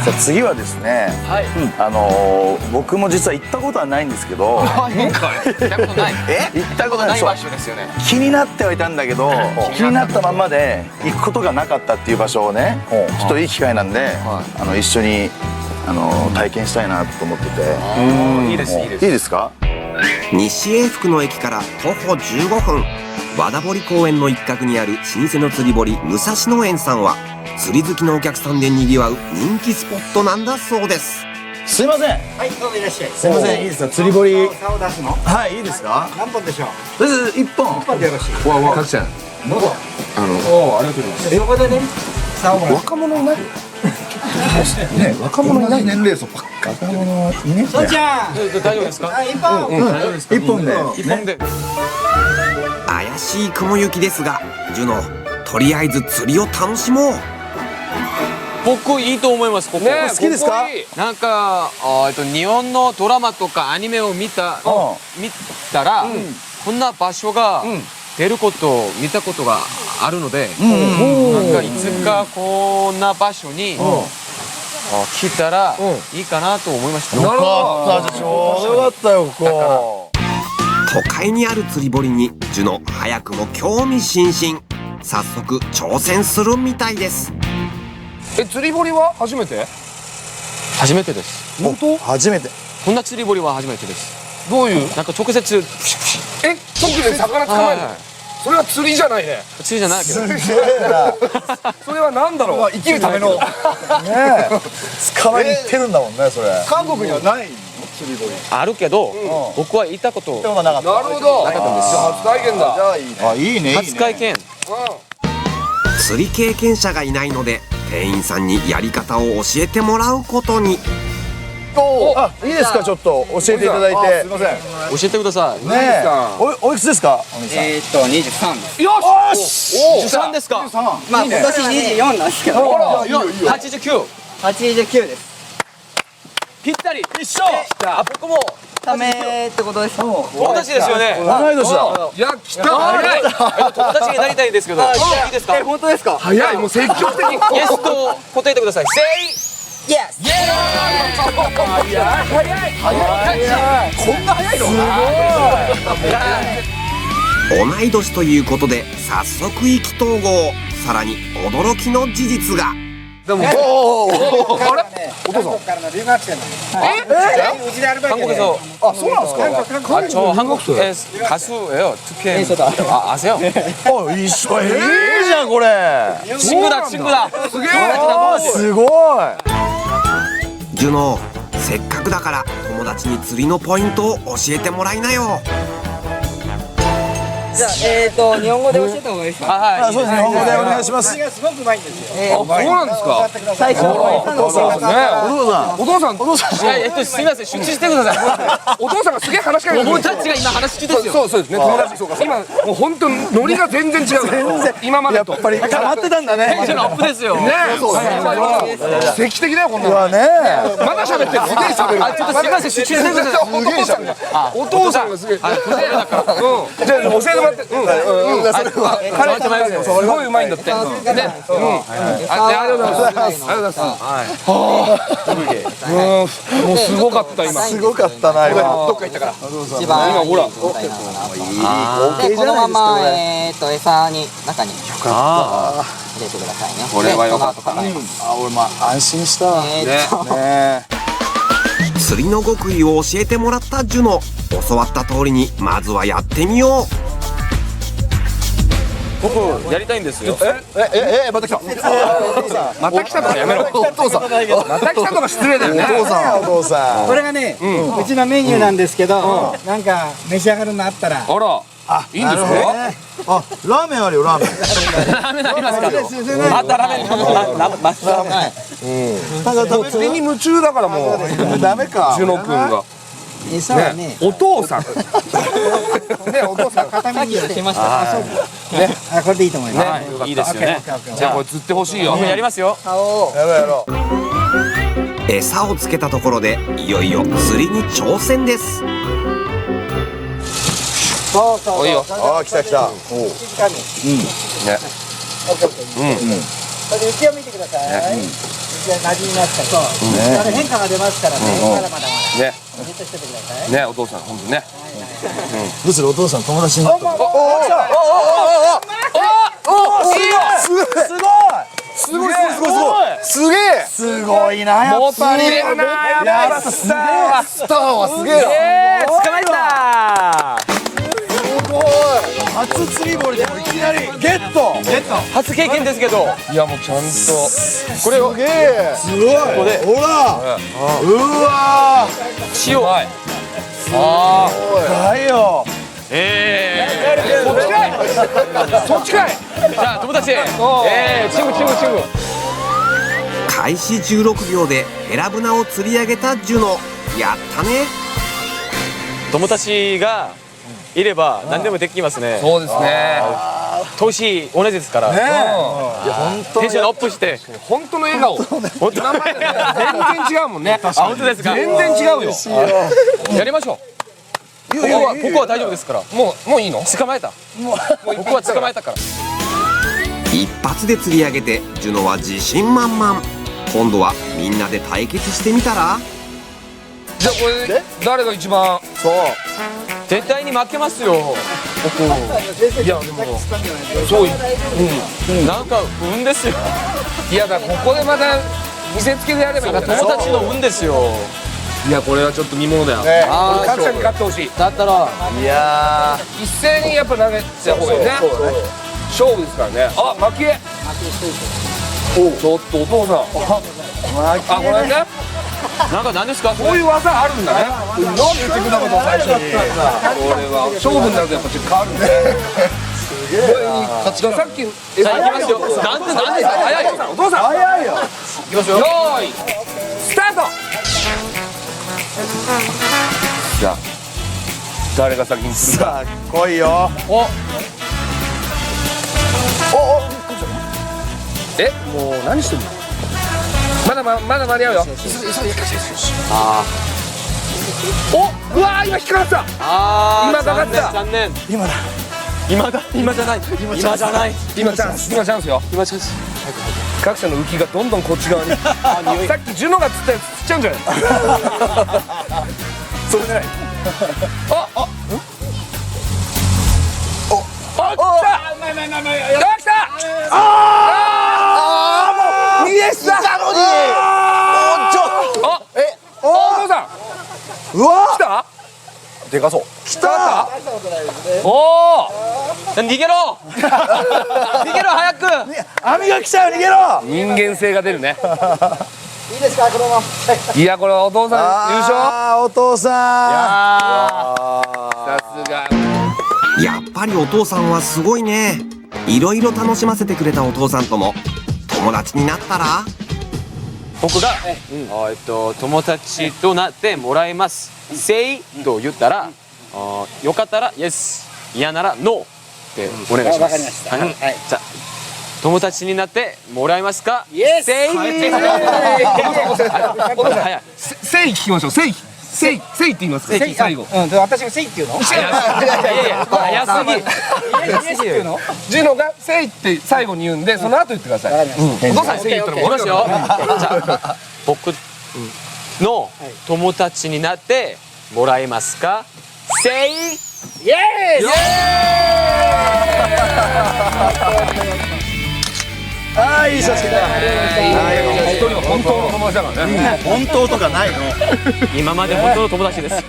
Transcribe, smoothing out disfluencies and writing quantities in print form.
さあ次はですね、はい。僕も実は行ったことはないんですけど、行ったことない。行ったことない場所ですよね。気になってはいたんだけど、気になったまんまで行くことがなかったっていう場所をね、ちょっといい機会なんで、一緒に体験したいなと思ってて。いいです、いいです。いいですか？西永福の駅から徒歩15分、和田堀公園の一角にある老舗の釣り堀武蔵野園さんは釣り好きのお客さんで賑わう人気スポットなんだそうです。すいません。はい、どうぞいらっしゃい。すいません、いいですか？釣り堀。竿を出すの。はい、いいですか？何本でしょう。とりあえず1本。一本でよろしい。わわ、かくちゃん。どうぞ。ありがとうございます。そこでね、竿をもらう。若者いない？ね、若者いない年齢層ばっか。若者いね。そうちゃん。大丈夫ですか？一本。1本で。一本で。怪しい雲行きですが、ジュノ、とりあえず釣りを楽しもう。僕いいと思います。ここ。好きですか？なんか日本のドラマとかアニメを見たら、こんな場所が出ることを見たことがあるので、なんかいつかこんな場所に来たらいいかなと思いました。よかった。ちょうどよかったよ、ここ。都会にある釣り堀にジュノ早くも興味津々。早速挑戦するみたいです。釣り堀は初めて？初めてです。本当？初めて。こんな釣り堀は初めてです。どういう？なんか直接直で魚捕まえる？それは釣りじゃないね。釣りじゃないけど。すげえな。それはなんだろう？生きるための。ねえ。捕まえに行ってるんだもんね、それ。韓国にはない。釣り堀。あるけど、僕は行ったことでもなかった。なるほど。なかったんです。じゃあ初体験だ。じゃあいいね。あ、いいね、いいね。初体験。釣り経験者がいないので店員さんにやり方を教えてもらうことに。あ、いいですか？ちょっと教えていただいて。すいません。教えてください。ねえ。おいくつですか？お兄さん。23です。よし。13ですか？まあ今年24なんですけど。89。 89です。ぴったり。一緒。あ、僕もためってことですか？友達ですよね。同い年だ。いや来た。早い。友達になりたいんですけど。いいですか？本当ですか？早い。もう積極的に。イエスと答えてください。イエス。こんな早いの？同い年ということで早速意気投合。さらに驚きの事実が。でも。あれ？お父さん。韓国からの留学生なんです。うちでアルバイトで。あ、そうなんですか？ 저 한국 가수예요. 특히 아세요?一緒。いいじゃんこれ。 친구다. すげえ。すごい。ジュノ、せっかくだから友達に釣りのポイントを教えてもらいなよ。じゃあ日本語で教えた方がいいですか？あ、そうですね。日本語でお願いします。釣りがすごくうまいんですよ。そうなんですか？最初のお父さん。お父さん。すみません、集中してください。お父さんがすげえ話しかけてくる。僕たちが今話中ですよ。そうですね。友達。今もう本当ノリが全然違うから。今までと。やっぱり溜まってたんだね。テンションアップですよ。ねえ。奇跡的だよこんなの。うわね。まだ喋ってる。すげえ喋る。ちょっとすみません、集中してください。お父さんがすげえ。じゃあ教えてもらって。彼すごいうまいんだって。ね。ありがとうございます。ありがとうございます。もうすごかった今。すごかったな今。どっか行ったから。一番今ほら。いい光景じこのゃないまですかこれ。ま餌に中に入れてくださいね。これはよかった。あ、俺安心した。ね。釣りの極意を教えてもらったジュノ。教わった通りにまずはやってみよう。僕やりたいんですよ。また来た。また来たとかやめろ。お父さん。また来たとか失礼だよね。お父さん。これがね、うちのメニューなんですけど、なんか召し上がるのあったら。あら。いいんですか？あ、ラーメンあるよラーメン。ラーメンありますか？またラーメン。なんか釣りに夢中だからもう。ダメか。ジュノ君が。餌はね、お父さん。ねお父さん。片面にしました。あ、そうね、これでいいと思います。いいですよね。じゃあこれ釣ってほしいよ。僕やりますよ。やろう。餌をつけたところでいよいよ釣りに挑戦です。そうそう。いいよ。ああ、来た。静かに。ね。オッケーオッケー。それで浮きを見てください。馴染みますからそうあれ変化が出ますからねまだまだねじっとしててくださいねお父さん本当ねどうするお父さん友達になったのすごいなやっぱりやっぱスターはすげえな捕まえた初釣り堀でもいきなりゲット初経験ですけどいやもうちゃんとこれをすげえすごいほらうわ塩だよそっちかいじゃあ友達チング開始16秒でヘラブナを釣り上げたジュノ。やったね。友達がいれば何でもできますねそうですね年同じですからいや本当テンションアップして本当の笑顔本当今までと全然違うもんねあ本当ですか全然違うよやりましょここは大丈夫ですからうもういいの捕まえた僕は捕まえたから一発で釣り上げてジュノは自信満々。今度はみんなで対決してみたら。じゃあこれで誰が一番絶対に負けますよいやでもそうなんか運ですよいやだここでまた見せつけでやればいいんだね友達の運ですよいやこれはちょっと見ものだよ各社に勝ってほしいだったらいや一斉にやっぱ投げた方がいいね勝負ですからねあ負けちょっとお父さんあこれねなんか何ですかこういう技あるんだねなんで言ってくなかった最初にこれは勝負になるとやっぱちょっと変わるねすげえなさっきさあ行きますよなんで早いよお父さん早いよ行きますよよーいスタートじゃあ誰が先に釣るかさあ来いよおえもう何してんのまだ間に合うよおうわー今引っかかった今かかった残念今だ今じゃない今じゃない今チャンスよ今チャンス各社の浮きがどんどんこっち側にさっきジュノが釣ったやつ釣っちゃうんじゃないそれじゃない来た見えしたのにお父さんうわ来たでかそう来たおお逃げろ逃げろ早く網が来ちゃう逃げろ人間性が出るねいいですかこのままいやこれお父さん優勝あーお父ささすがやっぱりお父さんはすごいね。いろいろ楽しませてくれたお父さんとも友達になったら。僕が友達となってもらいますせいと言ったらよかったらイエス嫌ならノーってお願いしますわかりましたはいじゃあ友達になってもらえますかイエスせい早いせい聞きましょうせいって言いますか最後うんで私がせいっていうのいや早すぎイエスっていうのジュノがせいって最後に言うんでその後言ってくださいお父さんせい言ったらもういきますよじゃあ僕の友達になってもらえますかせいイエスああいい写真だ一人は本当の友達だからね本当とかないの今まで本当の友達です